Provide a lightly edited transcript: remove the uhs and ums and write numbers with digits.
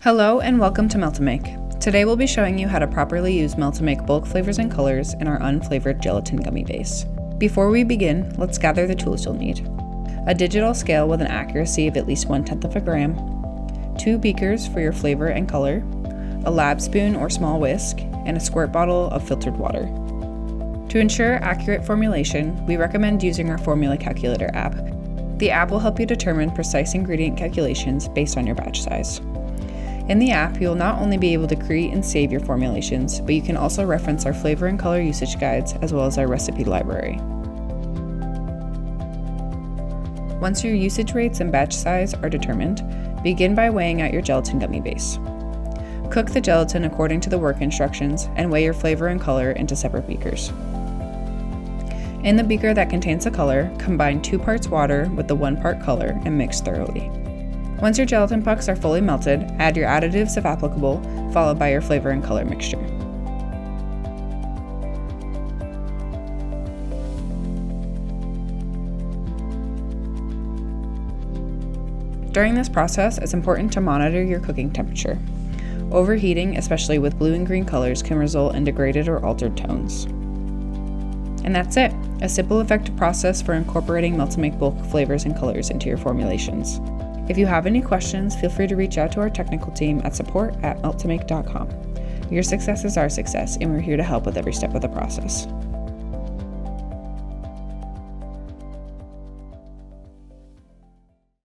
Hello and welcome to Melt-A-Make. Today we'll be showing you how to properly use Melt-A-Make bulk flavors and colors in our unflavored gelatin gummy base. Before we begin, let's gather the tools you'll need. A digital scale with an accuracy of at least 1/10 of a gram, 2 beakers for your flavor and color, a lab spoon or small whisk, and a squirt bottle of filtered water. To ensure accurate formulation, we recommend using our formula calculator app. The app will help you determine precise ingredient calculations based on your batch size. In the app, you'll not only be able to create and save your formulations, but you can also reference our flavor and color usage guides as well as our recipe library. Once your usage rates and batch size are determined, begin by weighing out your gelatin gummy base. Cook the gelatin according to the work instructions and weigh your flavor and color into separate beakers. In the beaker that contains the color, combine 2 parts water with the 1 part color and mix thoroughly. Once your gelatin pucks are fully melted, add your additives if applicable, followed by your flavor and color mixture. During this process, it's important to monitor your cooking temperature. Overheating, especially with blue and green colors, can result in degraded or altered tones. And that's it, a simple, effective process for incorporating Melt-A-Make bulk flavors and colors into your formulations. If you have any questions, feel free to reach out to our technical team at support@meltamake.com. Your success is our success, and we're here to help with every step of the process.